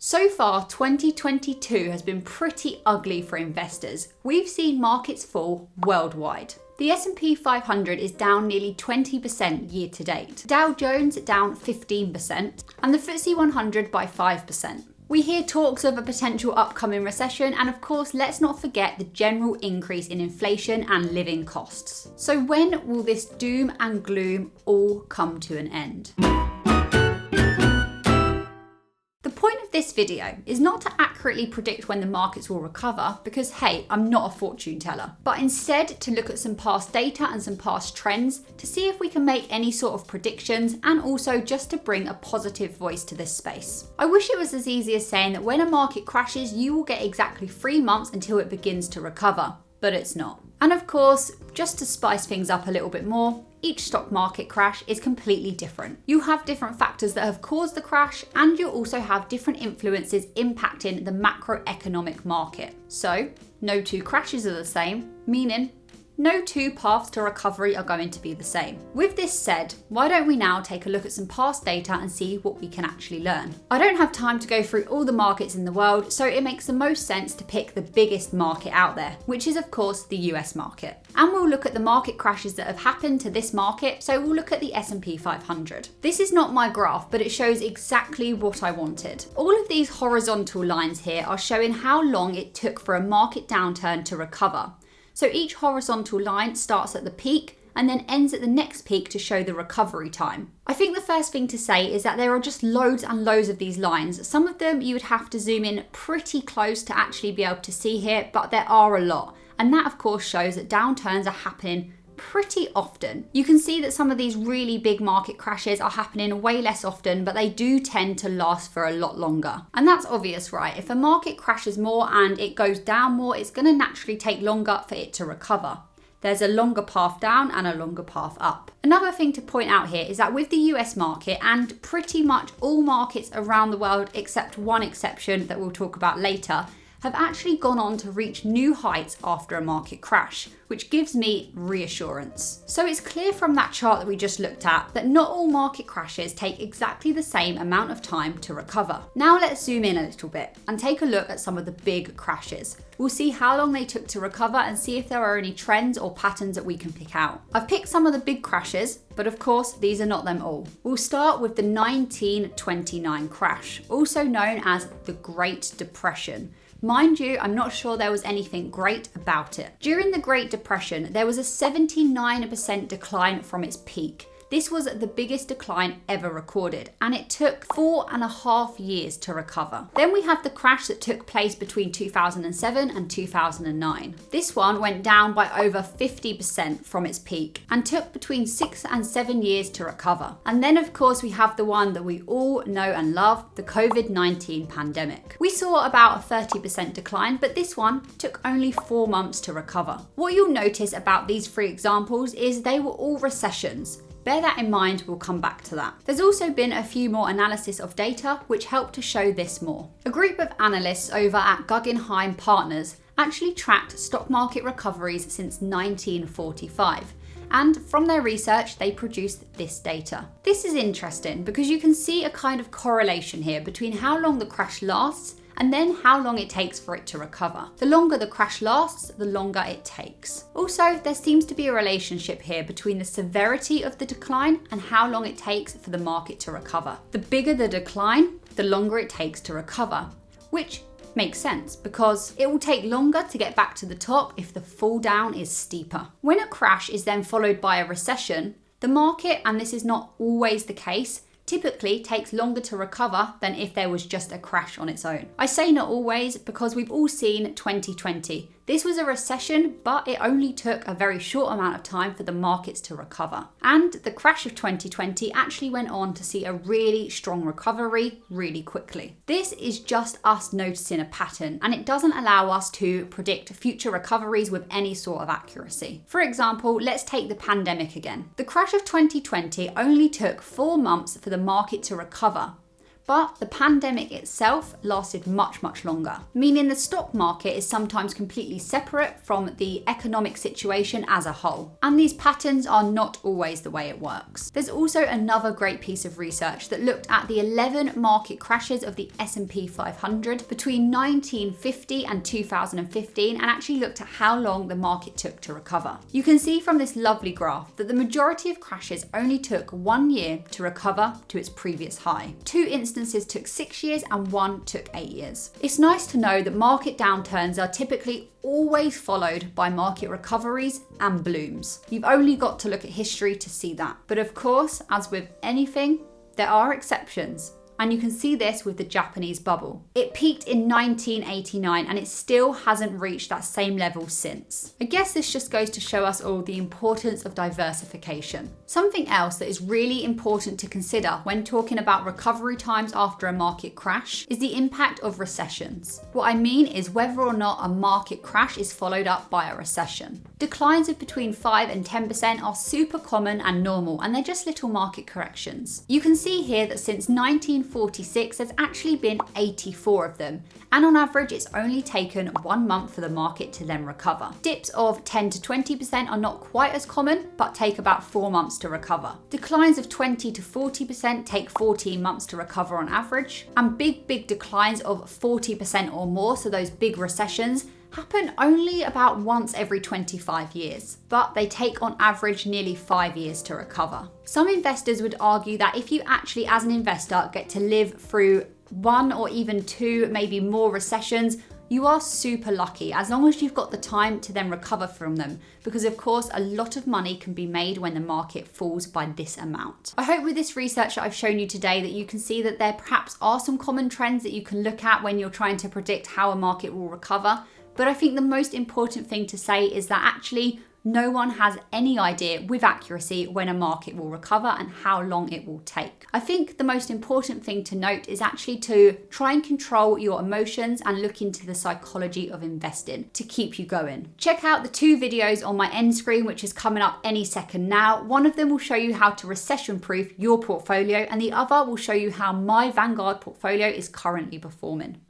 So far, 2022 has been pretty ugly for investors. We've seen markets fall worldwide. The S&P 500 is down nearly 20% year to date. Dow Jones down 15%, and the FTSE 100 by 5%. We hear talks of a potential upcoming recession, and of course, let's not forget the general increase in inflation and living costs. So when will this doom and gloom all come to an end? The point of this video is not to accurately predict when the markets will recover, because hey, I'm not a fortune teller, but instead to look at some past data and some past trends to see if we can make any sort of predictions, and also just to bring a positive voice to this space. I wish it was as easy as saying that when a market crashes, you will get exactly 3 months until it begins to recover, but it's not. And of course, just to spice things up a little bit more, each stock market crash is completely different. You have different factors that have caused the crash, and you also have different influences impacting the macroeconomic market. So, no two crashes are the same, meaning no two paths to recovery are going to be the same. With this said, why don't we now take a look at some past data and see what we can actually learn? I don't have time to go through all the markets in the world, so it makes the most sense to pick the biggest market out there, which is of course the US market. And we'll look at the market crashes that have happened to this market, so we'll look at the S&P 500. This is not my graph, but it shows exactly what I wanted. All of these horizontal lines here are showing how long it took for a market downturn to recover. So each horizontal line starts at the peak and then ends at the next peak to show the recovery time. I think the first thing to say is that there are just loads and loads of these lines. Some of them you would have to zoom in pretty close to actually be able to see here, but there are a lot. And that of course shows that downturns are happening pretty often. You can see that some of these really big market crashes are happening way less often, but they do tend to last for a lot longer. And that's obvious, right? If a market crashes more and it goes down more, it's going to naturally take longer for it to recover. There's a longer path down and a longer path up. Another thing to point out here is that with the US market and pretty much all markets around the world, except one exception that we'll talk about later, have actually gone on to reach new heights after a market crash, which gives me reassurance. So it's clear from that chart that we just looked at that not all market crashes take exactly the same amount of time to recover. Now let's zoom in a little bit and take a look at some of the big crashes. We'll see how long they took to recover and see if there are any trends or patterns that we can pick out. I've picked some of the big crashes, but of course these are not them all. We'll start with the 1929 crash, also known as the Great Depression. Mind you, I'm not sure there was anything great about it. During the Great Depression, there was a 79% decline from its peak. This was the biggest decline ever recorded, and it took 4.5 years to recover. Then we have the crash that took place between 2007 and 2009. This one went down by over 50% from its peak and took between 6 and 7 years to recover. And then of course we have the one that we all know and love, the COVID-19 pandemic. We saw about a 30% decline, but this one took only 4 months to recover. What you'll notice about these 3 examples is they were all recessions. Bear that in mind, we'll come back to that. There's also been a few more analysis of data which help to show this more. A group of analysts over at Guggenheim Partners actually tracked stock market recoveries since 1945. And from their research, they produced this data. This is interesting because you can see a kind of correlation here between how long the crash lasts and then how long it takes for it to recover. The longer the crash lasts, the longer it takes. Also, there seems to be a relationship here between the severity of the decline and how long it takes for the market to recover. The bigger the decline, the longer it takes to recover, which makes sense because it will take longer to get back to the top if the fall down is steeper. When a crash is then followed by a recession, the market, and this is not always the case, typically takes longer to recover than if there was just a crash on its own. I say not always because we've all seen 2020. This was a recession, but it only took a very short amount of time for the markets to recover. And the crash of 2020 actually went on to see a really strong recovery really quickly. This is just us noticing a pattern, and it doesn't allow us to predict future recoveries with any sort of accuracy. For example, let's take the pandemic again. The crash of 2020 only took 4 months for the market to recover. But the pandemic itself lasted much, much longer, meaning the stock market is sometimes completely separate from the economic situation as a whole. And these patterns are not always the way it works. There's also another great piece of research that looked at the 11 market crashes of the S&P 500 between 1950 and 2015 and actually looked at how long the market took to recover. You can see from this lovely graph that the majority of crashes only took 1 year to recover to its previous high. 2 instances took 6 years and 1 took 8 years. It's nice to know that market downturns are typically always followed by market recoveries and blooms. You've only got to look at history to see that. But of course, as with anything, there are exceptions. And you can see this with the Japanese bubble. It peaked in 1989 and it still hasn't reached that same level since. I guess this just goes to show us all the importance of diversification. Something else that is really important to consider when talking about recovery times after a market crash is the impact of recessions. What I mean is whether or not a market crash is followed up by a recession. Declines of between 5 and 10% are super common and normal, and they're just little market corrections. You can see here that since 1946, there's actually been 84 of them, and on average, it's only taken 1 month for the market to then recover. Dips of 10 to 20% are not quite as common, but take about 4 months to recover. Declines of 20 to 40% take 14 months to recover on average, and big declines of 40% or more, so those big recessions, happen only about once every 25 years, but they take on average nearly 5 years to recover. Some investors would argue that if you actually, as an investor, get to live through 1 or even 2, maybe more recessions, you are super lucky as long as you've got the time to then recover from them, because of course a lot of money can be made when the market falls by this amount. I hope with this research that I've shown you today that you can see that there perhaps are some common trends that you can look at when you're trying to predict how a market will recover. But I think the most important thing to say is that actually no one has any idea with accuracy when a market will recover and how long it will take. I think the most important thing to note is actually to try and control your emotions and look into the psychology of investing to keep you going. Check out the 2 videos on my end screen, which is coming up any second now. One of them will show you how to recession-proof your portfolio, and the other will show you how my Vanguard portfolio is currently performing.